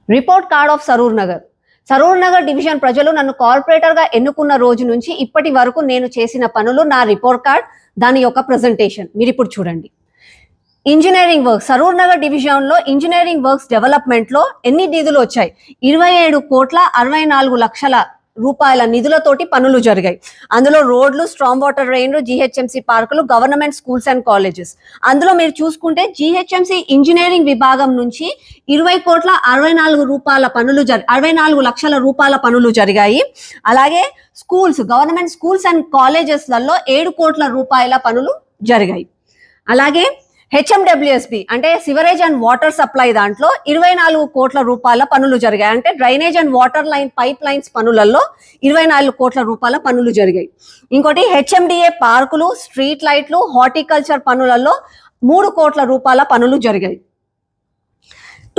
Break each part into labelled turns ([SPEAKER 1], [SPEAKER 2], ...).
[SPEAKER 1] Report card of Saroor Nagar. Saroor Nagar division ప్రజలు నన్ను corporator గా ఎన్నుకున్న రోజు నుంచి ఇప్పటి వరకు నేను చేసిన పనులు, నా రిపోర్ట్ కార్డ్, దాని యొక్క ప్రెజెంటేషన్ మీరు ఇప్పుడు చూడండి. Engineering works, Saroor Nagar division లో ఇంజనీరింగ్ వర్క్స్ డెవలప్మెంట్ లో ఎన్ని నిధులు వచ్చాయి? 27,64,00,000 రూపాయల నిధులతోటి పనులు జరిగాయి. అందులో రోడ్లు, స్ట్రాంగ్ వాటర్ డ్రైన్లు, జిహెచ్ఎంసి పార్కులు, గవర్నమెంట్ స్కూల్స్ అండ్ కాలేజెస్. అందులో మీరు చూసుకుంటే జిహెచ్ఎంసి ఇంజనీరింగ్ విభాగం నుంచి 20,64,00,000 పనులు జరిగాయి. అలాగే schools, government schools and colleges లలో 7 కోట్ల రూపాయల పనులు జరిగాయి. అలాగే హెచ్ఎండబ్ల్యూఎస్బి అంటే సివరేజ్ అండ్ వాటర్ సప్లై దాంట్లో 24 కోట్ల రూపాయల పనులు జరిగాయి. అంటే drainage and water line pipe lines పనులలో 24 కోట్ల రూపాయల పనులు జరిగాయి. ఇంకోటి హెచ్ఎండిఏ పార్కులు, స్ట్రీట్ లైట్లు, హార్టికల్చర్ పనులలో 3 కోట్ల రూపాయల పనులు జరిగాయి.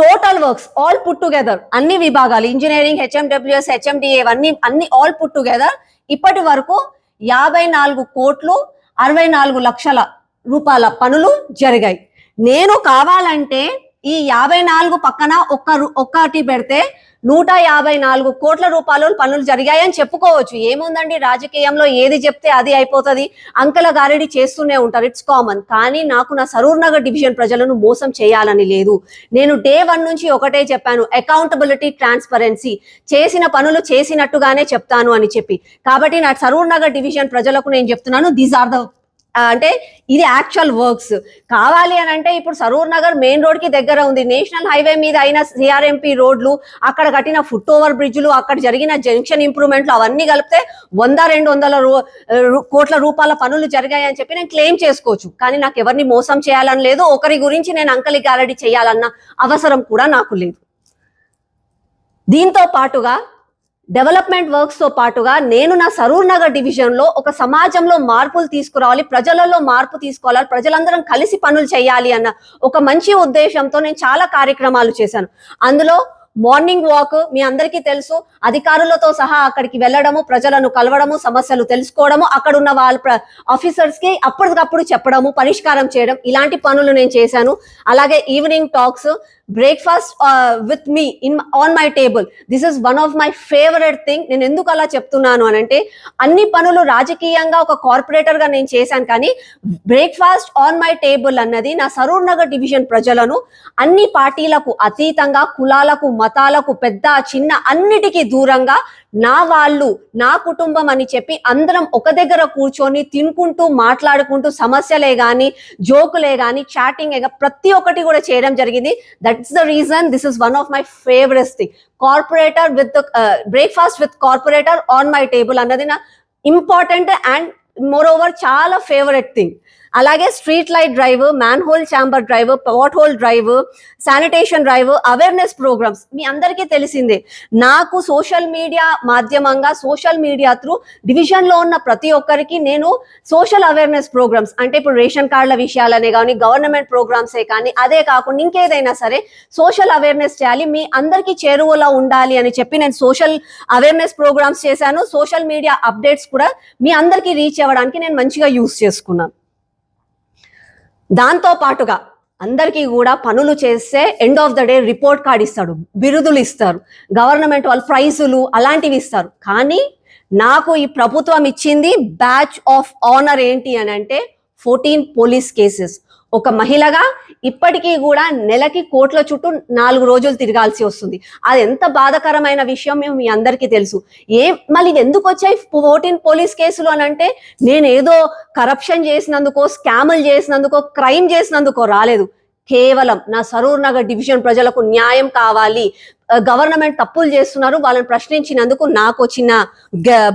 [SPEAKER 1] Total works all put together, అన్ని విభాగాలు ఇంజనీరింగ్, హెచ్ఎండబ్ల్యూఎస్, హెచ్ఎండిఏ అన్ని ఆల్ పుట్ టుగెదర్ ఇప్పటి వరకు 54,64,00,000 రూపాయల పనులు జరిగాయి. నేను కావాలంటే ఈ 54 పక్కన ఒక్కటి పెడితే 154 కోట్ల రూపాయలు పనులు జరిగాయని చెప్పుకోవచ్చు. ఏముందండి, రాజకీయంలో ఏది చెప్తే అది అయిపోతుంది, అంకల గారిడి చేస్తూనే ఉంటారు, ఇట్స్ కామన్. కానీ నాకు నా సరూర్ నగర్ డివిజన్ ప్రజలను మోసం చేయాలని లేదు. నేను డే 1 నుంచి ఒకటే చెప్పాను, అకౌంటబిలిటీ, ట్రాన్స్పరెన్సీ, చేసిన పనులు చేసినట్టుగానే చెప్తాను అని చెప్పి. కాబట్టి నా సరూర్ నగర్ డివిజన్ ప్రజలకు నేను చెప్తున్నాను, దీస్ ఆర్ ద అంటే ఇది యాక్చువల్ వర్క్స్. కావాలి అని అంటే ఇప్పుడు సరూర్ నగర్ మెయిన్ రోడ్ కి దగ్గర ఉంది, నేషనల్ హైవే మీద అయిన సిఆర్ఎంపీ రోడ్లు, అక్కడ కట్టిన ఫుట్ ఓవర్ బ్రిడ్జ్లు, అక్కడ జరిగిన జంక్షన్ ఇంప్రూవ్మెంట్లు అవన్నీ కలిపితే 100-200 కోట్ల రూపాయల పనులు జరిగాయని చెప్పి నేను క్లెయిమ్ చేసుకోవచ్చు. కానీ నాకు ఎవరిని మోసం చేయాలని లేదు, ఒకరి గురించి నేను అంకలి గారడి చేయాలన్న అవసరం కూడా నాకు లేదు. దీంతో పాటుగా డెవలప్మెంట్ వర్క్స్ తో పాటుగా నేను నా సరూర్ నగర్ డివిజన్ లో ఒక సమాజంలో మార్పులు తీసుకురావాలి, ప్రజలలో మార్పు తీసుకోవాలి, ప్రజలందరం కలిసి పనులు చేయాలి అన్న ఒక మంచి ఉద్దేశంతో నేను చాలా కార్యక్రమాలు చేశాను. అందులో మార్నింగ్ వాక్, మీ అందరికీ తెలుసు, అధికారులతో సహా అక్కడికి వెళ్ళడము, ప్రజలను కలవడము, సమస్యలు తెలుసుకోవడము, అక్కడ ఉన్న వాళ్ళ ఆఫీసర్స్ కి అప్పటికప్పుడు చెప్పడము, పరిష్కారం చేయడం, ఇలాంటి పనులు నేను చేశాను. అలాగే evening talks, breakfast with me on my table, this is one of my favourite thing. నేను ఎందుకు అలా చెప్తున్నాను అని అంటే, అన్ని పనులు రాజకీయంగా ఒక కార్పొరేటర్ గా నేను చేశాను, కానీ బ్రేక్ఫాస్ట్ ఆన్ మై టేబుల్ అన్నది నా సరూర్ నగర్ డివిజన్ ప్రజలను అన్ని పార్టీలకు అతీతంగా, కులాలకు, మతాలకు, పెద్ద చిన్న అన్నిటికీ దూరంగా నా వాళ్ళు, నా కుటుంబం అని చెప్పి అందరం ఒక దగ్గర కూర్చొని తినుకుంటూ, మాట్లాడుకుంటూ, సమస్యలే గాని, జోకులే గాని, చాటింగ్ ప్రతి ఒక్కటి కూడా చేయడం జరిగింది. That's the reason this is one of my favourite thing. Corporator with breakfast with corporator on my table అన్నది నా ఇంపార్టెంట్ అండ్ మోర్ ఓవర్ చాలా ఫేవరెట్ థింగ్. అలాగే street light drive, manhole chamber drive, pothole drive, sanitation drive, awareness programmes మీ అందరికీ తెలిసిందే. నాకు social media మాధ్యమంగా, social media through division లో ఉన్న ప్రతి ఒక్కరికి నేను సోషల్ అవేర్నెస్ ప్రోగ్రామ్స్, అంటే ఇప్పుడు రేషన్ కార్డుల విషయాలనే కానీ, గవర్నమెంట్ ప్రోగ్రామ్సే కానీ, అదే కాకుండా ఇంకేదైనా సరే సోషల్ అవేర్నెస్ చేయాలి, మీ అందరికీ చేరువలో ఉండాలి అని చెప్పి నేను సోషల్ అవేర్నెస్ ప్రోగ్రామ్స్ చేశాను. సోషల్ మీడియా అప్డేట్స్ కూడా మీ అందరికీ రీచ్ అవ్వడానికి నేను మంచిగా యూజ్ చేసుకున్నాను. దాంతో పాటుగా అందరికీ కూడా పనులు చేస్తే end of the day report card ఇస్తాడు, బిరుదులు ఇస్తారు, గవర్నమెంట్ వాళ్ళు ప్రైజులు అలాంటివి ఇస్తారు. కానీ నాకు ఈ ప్రభుత్వం ఇచ్చింది బ్యాచ్ ఆఫ్ ఆనర్ ఏంటి అని అంటే 14 పోలీస్ కేసెస్. ఒక మహిళగా ఇప్పటికీ కూడా నెలకి కోట్ల చుట్టూ 4 రోజులు తిరగాల్సి వస్తుంది. అది ఎంత బాధాకరమైన విషయం మీ అందరికీ తెలుసు. మళ్ళీ ఎందుకు వచ్చాయి 14 పోలీస్ కేసులు అని అంటే, నేను ఏదో కరప్షన్ చేసినందుకో, స్కాములు చేసినందుకో, క్రైమ్ చేసినందుకో రాలేదు. కేవలం నా సరూర్ నగర్ డివిజన్ ప్రజలకు న్యాయం కావాలి, గవర్నమెంట్ తప్పులు చేస్తున్నారు, వాళ్ళని ప్రశ్నించినందుకు నాకు వచ్చిన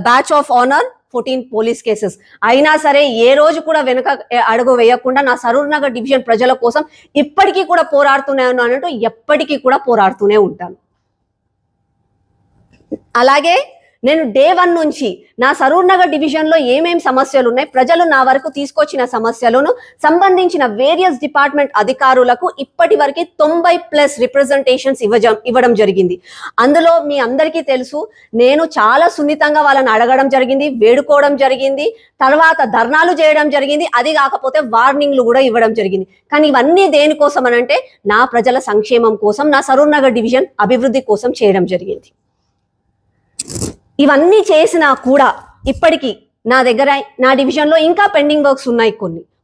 [SPEAKER 1] batch of honour 14 police cases. అయినా సరే ఏ రోజు కూడా వెనుక అడుగు వేయకుండా నా సరూర్ నగర్ డివిజన్ ప్రజల కోసం ఇప్పటికీ కూడా పోరాడుతూనే ఉన్నాను, ఎప్పటికీ కూడా పోరాడుతూనే ఉంటాను. అలాగే నేను డే 1 నుంచి నా సరూర్ నగర్ డివిజన్ లో ఏమేం సమస్యలు ఉన్నాయి, ప్రజలు నా వరకు తీసుకొచ్చిన సమస్యలను సంబంధించిన వేరియస్ డిపార్ట్మెంట్ అధికారులకు ఇప్పటి వరకు 90+ రిప్రజెంటేషన్స్ ఇవ్వడం జరిగింది. అందులో మీ అందరికీ తెలుసు, నేను చాలా సున్నితంగా వాళ్ళని అడగడం జరిగింది, వేడుకోవడం జరిగింది, తర్వాత ధర్నాలు చేయడం జరిగింది, అది కాకపోతే వార్నింగ్లు కూడా ఇవ్వడం జరిగింది. కానీ ఇవన్నీ దేనికోసం అనంటే నా ప్రజల సంక్షేమం కోసం, నా సరూర్ నగర్ డివిజన్ అభివృద్ధి కోసం చేయడం జరిగింది. ఇవన్నీ చేసినా కూడా ఇప్పటికీ నా దగ్గర నా డివిజన్లో ఇంకా పెండింగ్ వర్క్స్ ఉన్నాయి.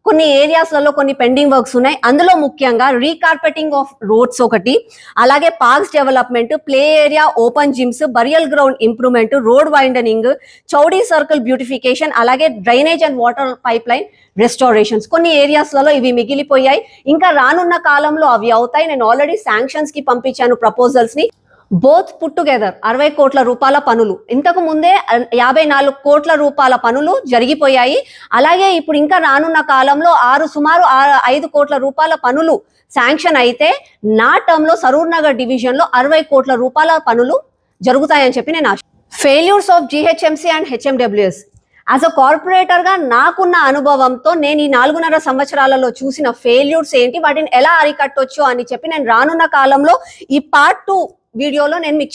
[SPEAKER 1] కొన్ని ఏరియాస్లలో కొన్ని పెండింగ్ వర్క్స్ ఉన్నాయి. అందులో ముఖ్యంగా రీకార్పెటింగ్ ఆఫ్ రోడ్స్ ఒకటి, అలాగే parks development, play area, open gyms, burial ground improvement, road widening, Chowdi circle beautification, అలాగే drainage and water pipeline restorations. కొన్ని ఏరియాస్లలో ఇవి మిగిలిపోయాయి, ఇంకా రానున్న కాలంలో అవి అవుతాయి. నేను ఆల్రెడీ శాంక్షన్స్ కి పంపించాను ప్రపోజల్స్ ని. బోత్ పుట్ టుగెదర్ 60 కోట్ల రూపాయల పనులు, ఇంతకు ముందే 54 కోట్ల రూపాయల పనులు జరిగిపోయాయి. అలాగే ఇప్పుడు ఇంకా రానున్న కాలంలో సుమారు 5 కోట్ల రూపాయల పనులు శాంక్షన్ అయితే నా టర్మ్ లో సరూర్ నగర్ డివిజన్ లో 60 కోట్ల రూపాయల పనులు జరుగుతాయని చెప్పి నేను failures of GHMC and HMWS. As a corporator గా నాకున్న అనుభవంతో నేను ఈ 4.5 సంవత్సరాలలో చూసిన ఫెయిల్యూర్స్ ఏంటి, వాటిని ఎలా అరికట్టొచ్చు అని చెప్పి నేను రానున్న కాలంలో ఈ పార్ట్ 2 వీడియోలో నేను మీకు